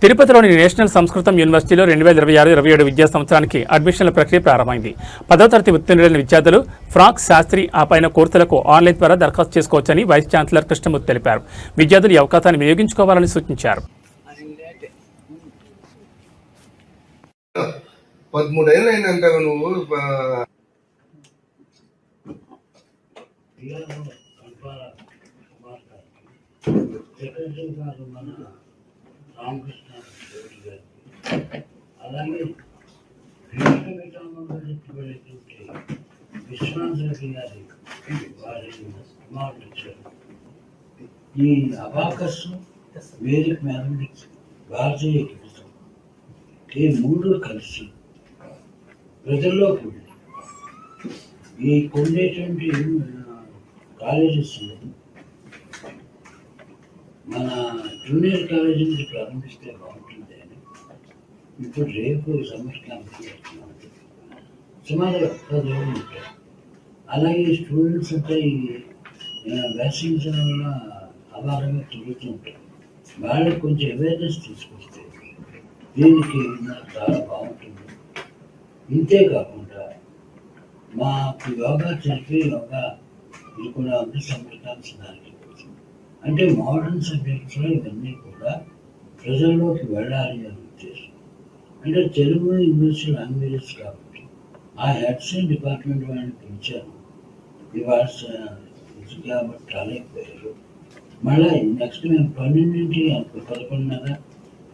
తిరుపతిలోని నేషనల్ సంస్కృతం యూనివర్సిటీలో 2026-27 విద్యా సంవత్సరానికి అడ్మిషన్ల ప్రక్రియ ప్రారంభమైంది. 10వ తరగతి ఉత్తీర్ణులైన విద్యార్థులు ఫ్రాక్ శాస్త్రి పైన కోర్సులకు ఆన్లైన్ ద్వారా దరఖాస్తు చేసుకోవచ్చని వైస్ ఛాన్సలర్ కృష్ణమూర్తి తెలిపారు. విద్యార్థులు ఈ అవకాశాన్ని వినియోగించుకోవాలని సూచించారు. 13 ఏళ్ళు అయిందంటావు నువ్వు. అలాగే విశ్వనాథరెడ్డి గారి వారి కుమారుడు ఈ అబాకస్ వేదిక్ మ్యాథమెటిక్స్ భారతీయ గణితం ఈ మూడు కలిసి ప్రజల్లోకి వెళ్ళి ఈ కొండేటువంటి కాలేజెస్ మన జూనియర్ కాలేజీ నుంచి ప్రారంభిస్తే బాగుంటుంది అని ఇప్పుడు రేపు సమస్యకి సుమారు 10 ఉంటాయి. అలాగే స్టూడెంట్స్ అంటే ఈ వ్యాక్సిన్స్ వల్ల అభారంగా తిరుగుతూ ఉంటారు. వాళ్ళకి కొంచెం అవేర్నెస్ తీసుకొస్తే దీనికి చాలా బాగుంటుంది. ఇంతేకాకుండా మాకు యోగా చెప్పి యోగా ఇది కూడా ఉంది సంప్రదాయించడానికి. అంటే మోడర్న్ సబ్జెక్ట్స్లో ఇవన్నీ కూడా ప్రజల్లోకి వెళ్ళాలి అని ఉద్దేశం. అంటే తెలుగు ఇంగ్లీష్ లాంగ్వేజెస్ కాబట్టి ఆ హెడ్స్ డిపార్ట్మెంట్ వాళ్ళని పిలిచాను. ఇవాళ కాబట్టి రాలేకపోయారు. మళ్ళీ నెక్స్ట్ మేము 12-11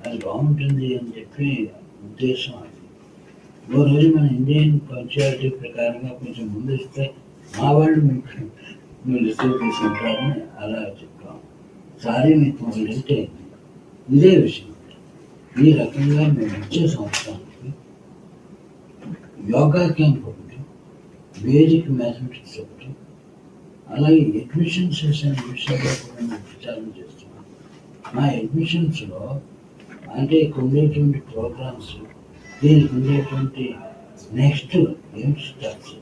అది బాగుంటుంది అని చెప్పి ఉద్దేశం. అది ఓ రోజు మన ఇండియన్ పంచాలిటీ ప్రకారంగా కొంచెం ముందు ఇస్తే మా వాళ్ళు మీరు రిసీవ్ చేసుకుంటారని అలా చెప్పాం. సారీ మీకు లేట్ అయింది. ఇదే విషయం ఈ రకంగా మేము వచ్చే సంవత్సరానికి యోగా క్యాంప్ ఒకటి, వేదిక్ మ్యాథమెటిక్స్ ఒకటి, అలాగే అడ్మిషన్స్ అనే విషయంలో కూడా మేము విచారణ చేస్తున్నాం. మా అడ్మిషన్స్లో అంటే ఉండేటువంటి ప్రోగ్రామ్స్ దీనికి ఉండేటువంటి నెక్స్ట్ ఏం స్టార్ట్స్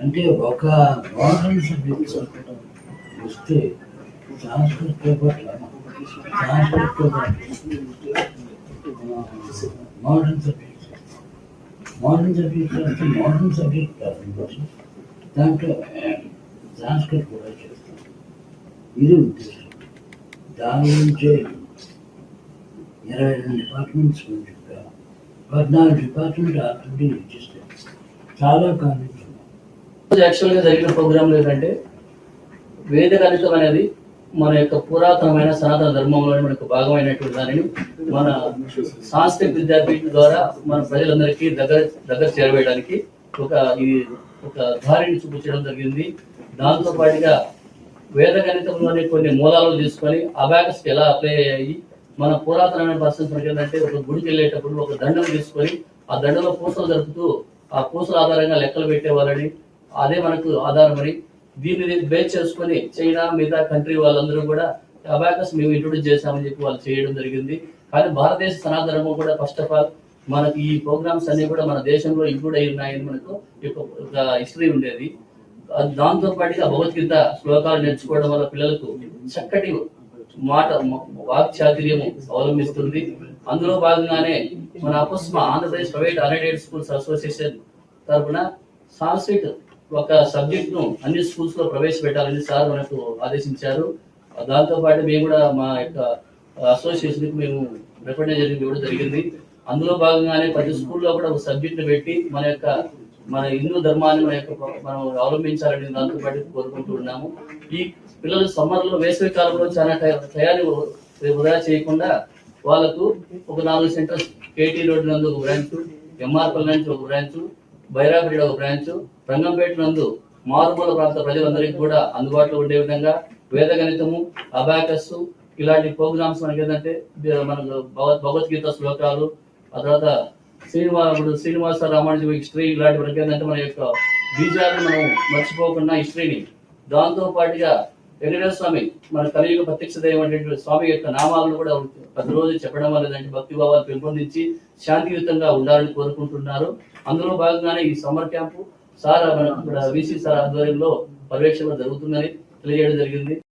అంటే ఒక మోడర్న్ సబ్జెక్ట్స్ వస్తే సంస్కృతితో పాటు మోడర్న్ సబ్జెక్ట్స్ అంటే మోడర్న్ సబ్జెక్ట్ ప్రారంభించి దాంట్లో సంస్కృతి కూడా చేస్తాం. ఇది ఉద్దేశం. దాని నుంచే 22 డిపార్ట్మెంట్స్ చెప్పాము. 14 డిపార్ట్మెంట్ ఆల్రెడీ రిజిస్టర్. చాలా కాలేజీలు యాక్చువల్గా జరిగిన ప్రోగ్రాంలు ఏంటంటే వేద గణితం అనేది మన యొక్క పురాతనమైన సనాతన ధర్మంలోని మనకు భాగమైనటువంటి దానిని మన సాంస్కృతిక విద్యాపీఠం ద్వారా మన ప్రజలందరికీ దగ్గర చేరవేయడానికి ఒక దారిని చూపించడం జరిగింది. దాంతో పాటుగా వేద గణితంలోని కొన్ని మూలాలు తీసుకొని అబాకస్కి ఎలా అప్లై అయ్యాయి, మన పురాతనమైన పర్సన్స్ ఏంటంటే ఒక గుడికి వెళ్ళేటప్పుడు ఒక దండం తీసుకొని ఆ దండలో పూసలు జరుపుతూ ఆ పూసల ఆధారంగా లెక్కలు పెట్టేవాళ్ళని, అదే మనకు ఆధారమని దీన్ని బేస్ చేసుకొని చైనా మిగతా కంట్రీ వాళ్ళందరూ కూడా అబాకస్ మేము ఇంట్రొడ్యూస్ చేశామని చెప్పి వాళ్ళు చేయడం జరిగింది. కానీ భారతదేశ సనాతన ధర్మం కూడా ఫస్ట్ ఆఫ్ ఆల్ మనకి ఈ ప్రోగ్రామ్స్ అన్ని కూడా మన దేశంలో ఇంక్లూడ్ అయి ఉన్నాయని మనకు ఒక హిస్టరీ ఉండేది. దాంతో పాటుగా భగవద్గీత శ్లోకాలు నేర్చుకోవడం వల్ల పిల్లలకు చక్కటి వాక్చాతుర్యం అవలంబిస్తుంది. అందులో భాగంగానే మన అపుస్మా Andhra Pradesh private unaided schools association తరఫున సాంస్క్రిట్ ఒక సబ్జెక్ట్ ను అన్ని స్కూల్స్ లో ప్రవేశపెట్టాలని సార్ మనకు ఆదేశించారు. దాంతో పాటు మేము కూడా మా యొక్క అసోసియేషన్ కి మేము రిప్రజెంటేషన్ ఇవ్వడం జరిగింది. అందులో భాగంగానే ప్రతి స్కూల్లో కూడా ఒక సబ్జెక్ట్ పెట్టి మన హిందూ ధర్మాన్ని మనం అవలంబించాలని దాంతో పాటు కోరుకుంటూ ఉన్నాము. ఈ పిల్లలు సమ్మర్ లో వేసవి కాలంలో చాలా టయాన్ని వృధా చేయకుండా వాళ్ళకు ఒక 4 సెంటర్స్ కేటీ రోడ్ నందు ఒక బ్రాంచ్, ఎంఆర్పల్ నుంచి ఒక బ్రాంచ్, బైరాపేట ఒక బ్రాంచ్, రంగంపేట నందు మారుమూల ప్రాంత ప్రజలందరికీ కూడా అందుబాటులో ఉండే విధంగా వేద గణితము, అబాకస్ ఇలాంటి ప్రోగ్రామ్స్ మనకి ఏంటంటే మనకు భగవద్గీత శ్లోకాలు, ఆ తర్వాత శ్రీనివాస రామానుజం హిస్టరీ ఇలాంటి మనకి ఏంటంటే మన యొక్క బీజాలను మనం మర్చిపోకుండా హిస్టరీని, దాంతో పాటుగా వెంకటేశ్వర స్వామి మన కలియుగ ప్రత్యక్ష దైవం స్వామి యొక్క నామాలను కూడా ప్రతిరోజు చెప్పడం వల్ల భక్తి భావాలు పెంపొందించి శాంతియుతంగా ఉండాలని కోరుకుంటున్నారు. అందులో భాగంగానే ఈ సమ్మర్ క్యాంపు సార్ మన VC సార్ ఆధ్వర్యంలో పర్యవేక్షణ జరుగుతుందని తెలియజేయడం జరిగింది.